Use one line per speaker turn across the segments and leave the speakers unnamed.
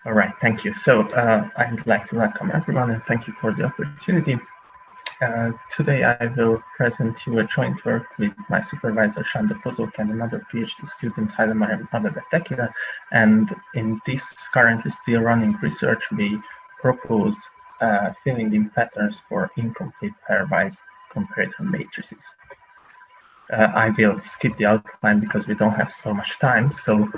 All right, thank you. So I'd like to welcome everyone and thank you for the opportunity. Today I will present you a joint work with my supervisor Sándor Bozóki and another PhD student Hailemariam Abebe Tekile. And in this currently still running research, we propose filling in patterns for incomplete pairwise comparison matrices. I will skip the outline because we don't have so much time. So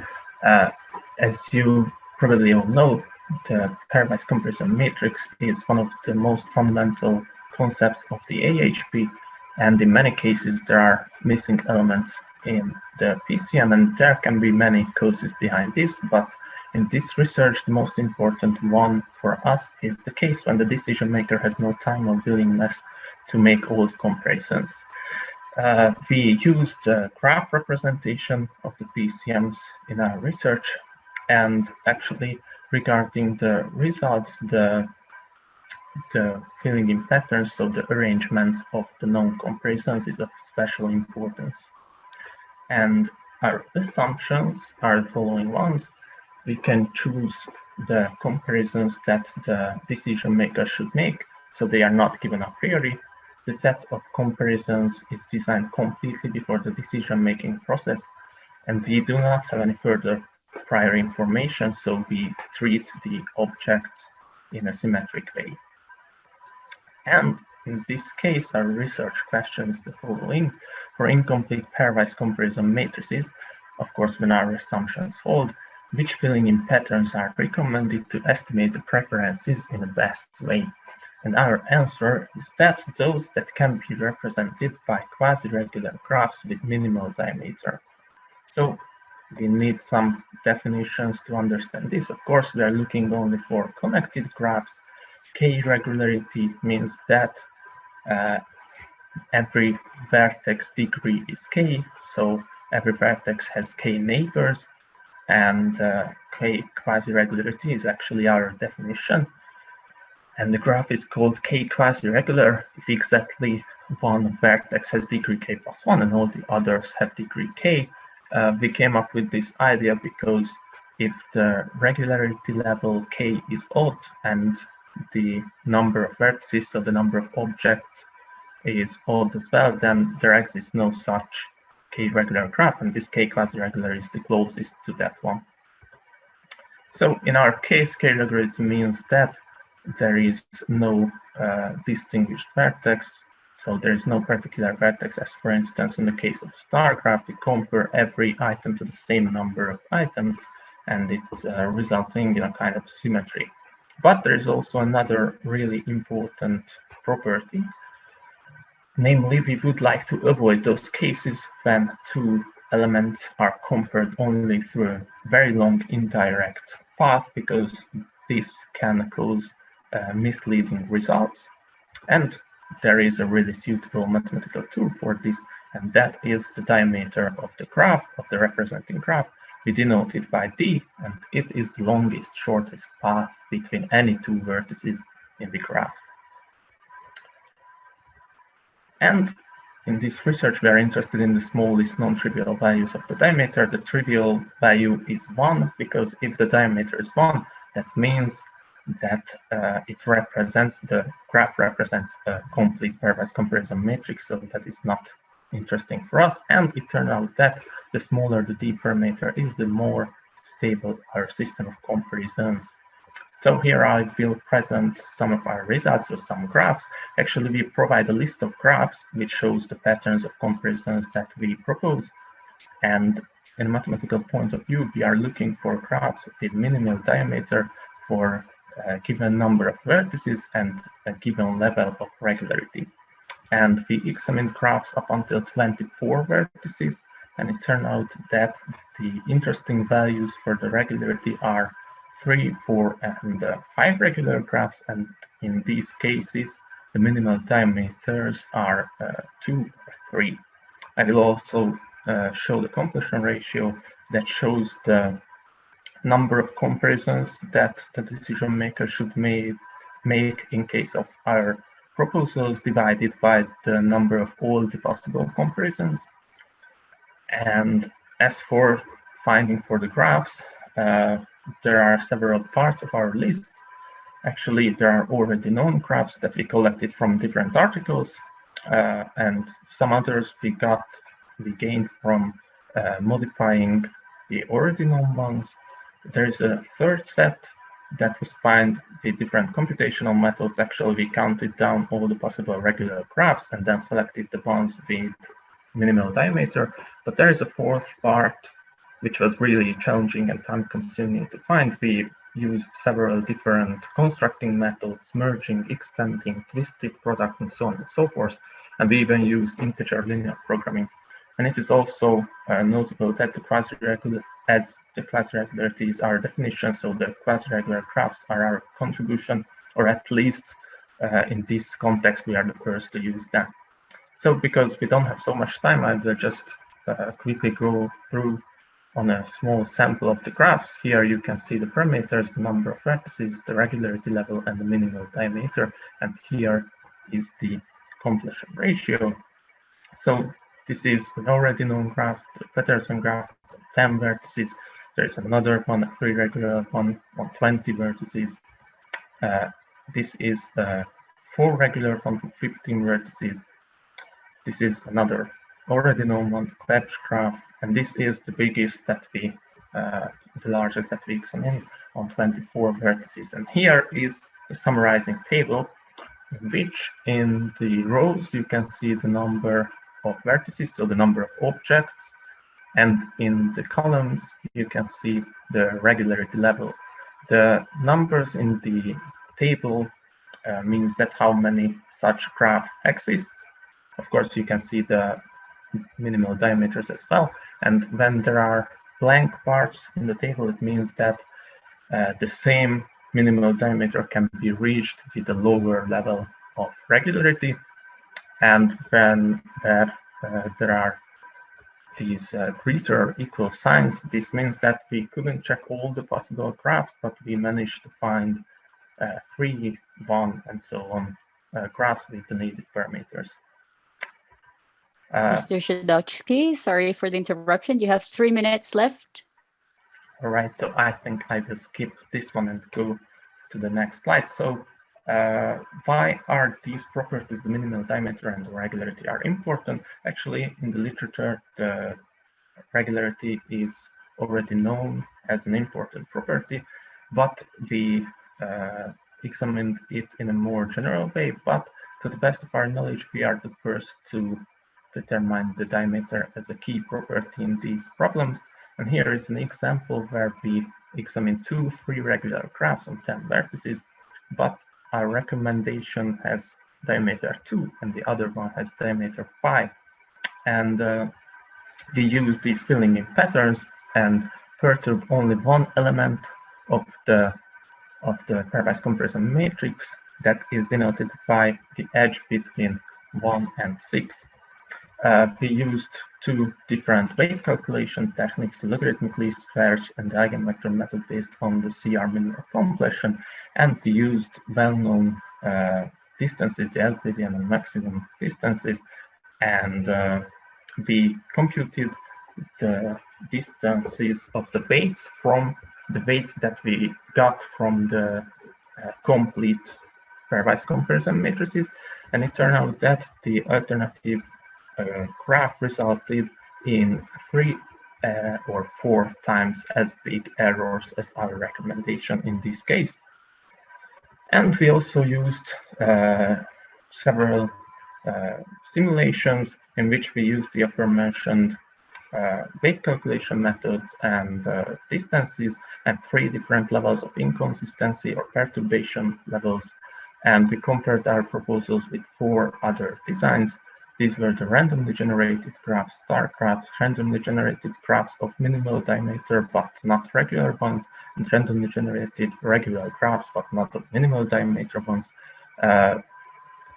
as you probably all know, the pairwise comparison matrix is one of the most fundamental concepts of the ISAHP, and in many cases there are missing elements in the PCM, and there can be many causes behind this, but in this research the most important one for us is the case when the decision maker has no time or willingness to make all comparisons. We used the graph representation of the PCMs in our research, and actually regarding the results, the filling in patterns, so the arrangements of the known comparisons is of special importance. And our assumptions are the following ones. We can choose the comparisons that the decision maker should make, so they are not given a priori. The set of comparisons is designed completely before the decision-making process, and we do not have any further prior information, so we treat the objects in a symmetric way. And in this case, our research questions the following. For incomplete pairwise comparison matrices, of course, when our assumptions hold, which filling in patterns are recommended to estimate the preferences in the best way? And our answer is that those that can be represented by quasi-regular graphs with minimal diameter. So we need some definitions to understand this. Of course, we are looking only for connected graphs. K-regularity means that every vertex degree is K, so every vertex has K neighbors, and K quasi-regularity is actually our definition. And the graph is called K quasi-regular if exactly one vertex has degree K plus 1 and all the others have degree K. We came up with this idea because if the regularity level K is odd and the number of vertices, so the number of objects, is odd as well, then there exists no such K-regular graph, and this K quasi-regular is the closest to that one. So in our case, K-regularity means that there is no distinguished vertex, so there is no particular vertex, as for instance in the case of star graph, we compare every item to the same number of items, and it's resulting in a kind of symmetry. But there is also another really important property. Namely, we would like to avoid those cases when two elements are compared only through a very long indirect path, because this can cause misleading results. And there is a really suitable mathematical tool for this, and that is the diameter of the graph, of the representing graph. We denote it by D, and it is the longest, shortest path between any two vertices in the graph. And in this research, we are interested in the smallest non-trivial values of the diameter. The trivial value is 1, because if the diameter is 1, that means that the graph represents a complete pairwise comparison matrix, so that is not interesting for us. And it turned out that the smaller the D parameter is, the more stable our system of comparisons. So here I will present some of our results of some graphs. Actually, we provide a list of graphs which shows the patterns of comparisons that we propose. And in a mathematical point of view, we are looking for graphs with minimal diameter for a given number of vertices and a given level of regularity. And we examined graphs up until 24 vertices, and it turned out that the interesting values for the regularity are 3, 4, and 5 regular graphs, and in these cases the minimal diameters are 2 or 3. I will also show the completion ratio that shows the number of comparisons that the decision maker should make in case of our proposals divided by the number of all the possible comparisons. And as for finding for the graphs, there are several parts of our list. Actually, there are already known graphs that we collected from different articles, and some others we gained from modifying the already known ones. There is a third set that was found with different computational methods. Actually, we counted down all the possible regular graphs and then selected the ones with minimal diameter. But there is a fourth part, which was really challenging and time-consuming to find. We used several different constructing methods, merging, extending, twisted product, and so on and so forth. And we even used integer linear programming. And it is also notable that the quasi-regularities are definition, so the quasi-regular graphs are our contribution, or at least in this context, we are the first to use them. So because we don't have so much time, I will just quickly go through on a small sample of the graphs. Here you can see the parameters, the number of vertices, the regularity level, and the minimal diameter. And here is the completion ratio. So this is an already known graph, the Peterson graph, 10 vertices. There is another one, a 3 regular one, 20 vertices. This is a 4 regular one, 15 vertices. This is another already known one, the Krebs graph, and this is the biggest that we, the largest that we examined, on 24 vertices. And here is a summarizing table in which in the rows you can see the number of vertices, so the number of objects, and in the columns you can see the regularity level. The numbers in the table means that how many such graph exists. Of course, you can see the minimal diameters as well, and when there are blank parts in the table, it means that the same minimal diameter can be reached with a lower level of regularity. And when there are these greater or equal signs, this means that we couldn't check all the possible graphs, but we managed to find 3, 1, and so on graphs with the needed parameters.
Mr. Szádoczki, sorry for the interruption. You have 3 minutes left.
All right, so I think I will skip this one and go to the next slide. So why are these properties, the minimal diameter and the regularity, are important? Actually, in the literature, the regularity is already known as an important property, but we examined it in a more general way. But to the best of our knowledge, we are the first to determine the diameter as a key property in these problems. And here is an example where we examine 2, 3 regular graphs on 10 vertices, but our recommendation has diameter 2 and the other one has diameter 5. And we use these filling in patterns and perturb only one element of the pairwise comparison matrix that is denoted by the edge between 1 and 6. We used 2 different weight calculation techniques, the logarithmic least squares and the eigenvector method based on the CR minimal completion, and we used well-known distances, the Euclidean and maximum distances, and we computed the distances of the weights from the weights that we got from the complete pairwise comparison matrices, and it turned out that the alternative graph resulted in 3 or 4 times as big errors as our recommendation in this case. And we also used several simulations in which we used the aforementioned weight calculation methods and distances and 3 different levels of inconsistency or perturbation levels. And we compared our proposals with 4 other designs. These were the randomly generated graphs, star graphs, randomly generated graphs of minimal diameter but not regular ones, and randomly generated regular graphs but not of minimal diameter ones.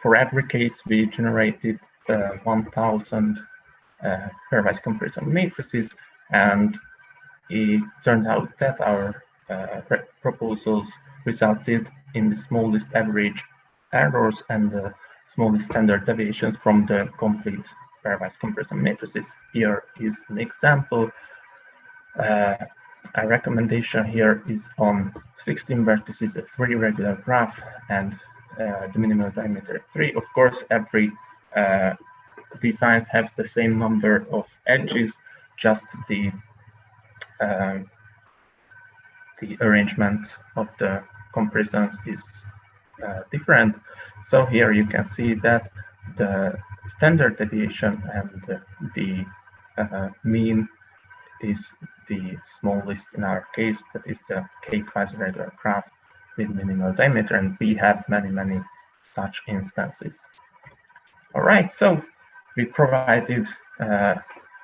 For every case, we generated 1,000 pairwise comparison matrices, and it turned out that our proposals resulted in the smallest average errors and the smallest standard deviations from the complete pairwise comparison matrices. Here is an example. Our recommendation here is on 16 vertices, a 3 regular graph, and the minimal diameter 3. Of course, every designs have the same number of edges, just the arrangement of the comparisons is different. So here you can see that the standard deviation and the mean is the smallest in our case. That is the K quasi-regular graph with minimal diameter, and we have many such instances. All right, so we provided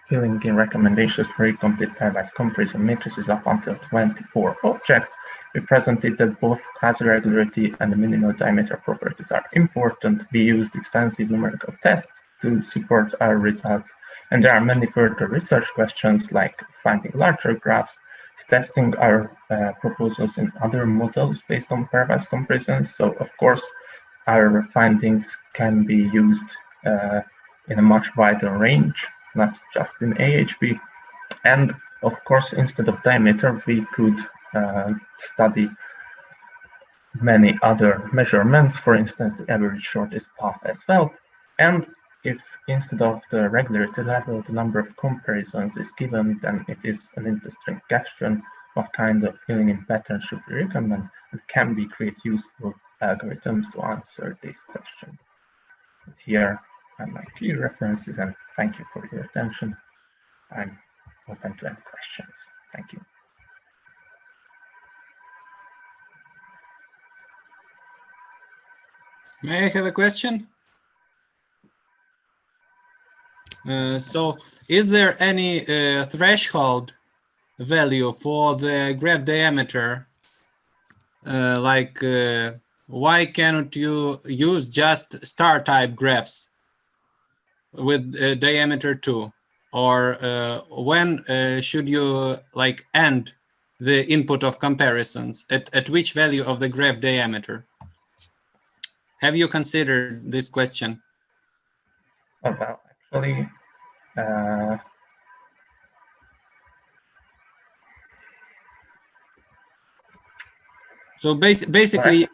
filling in recommendations for complete pairwise comparison matrices up until 24 objects. We presented that both quasi-regularity and the minimal diameter properties are important. We used extensive numerical tests to support our results, and there are many further research questions like finding larger graphs, testing our proposals in other models based on pairwise comparisons. So of course, our findings can be used in a much wider range, not just in AHP. And of course, instead of diameter, we could study many other measurements, for instance, the average shortest path as well. And if instead of the regularity level, the number of comparisons is given, then it is an interesting question. What kind of filling in pattern should we recommend? And can we create useful algorithms to answer this question? And here are my key references, and thank you for your attention. I'm open to any questions. Thank you.
May I have a question? So is there any threshold value for the graph diameter? Why cannot you use just star type graphs with diameter 2? Or when should you end the input of comparisons? At which value of the graph diameter? Have you considered this question?
Well, actually,
so basically,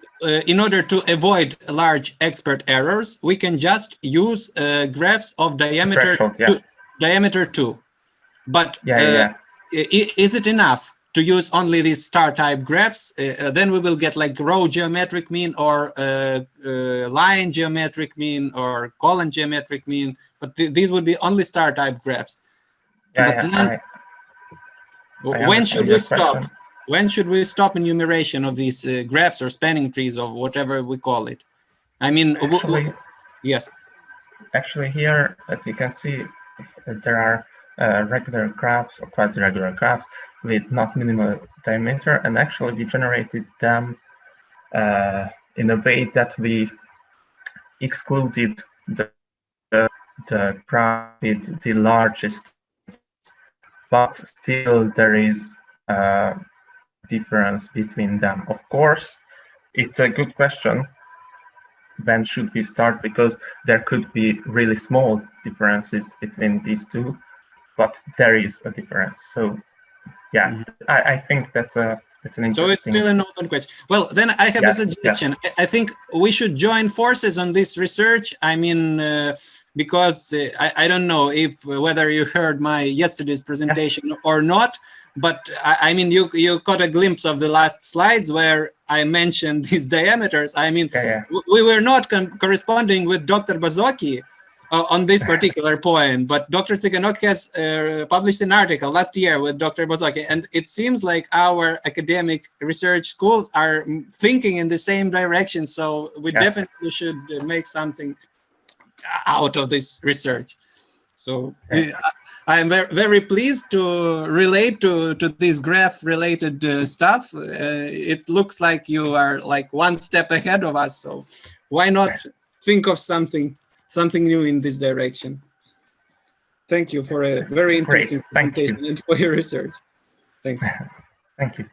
in order to avoid large expert errors, we can just use graphs of diameter diameter 2. But is it enough to use only these star type graphs? Then we will get like row geometric mean or line geometric mean or column geometric mean, but these would be only star type graphs. When should we stop? When should we stop enumeration of these graphs or spanning trees or whatever we call it? I mean, yes.
Actually here, as you can see, there are regular graphs or quasi-regular graphs with not minimal diameter, and actually we generated them in a way that we excluded the graph with the largest, but still there is a difference between them. Of course, it's a good question. When should we start? Because there could be really small differences between these two, but there is a difference. So yeah, I think that's an interesting.
So it's still an open question. Well, then I have a suggestion. I think we should join forces on this research. I mean, because I don't know whether you heard my yesterday's presentation or not, but I mean, you caught a glimpse of the last slides where I mentioned these diameters. I mean, we were not corresponding with Dr. Bozóki on this particular point, but Dr. Tsiganok has published an article last year with Dr. Bozóki, and it seems like our academic research schools are thinking in the same direction. So we definitely should make something out of this research. So I'm very pleased to relate to this graph related stuff. It looks like you are like one step ahead of us. So why not think of something new in this direction? Thank you for a very interesting presentation and for your research. Thanks.
Thank you.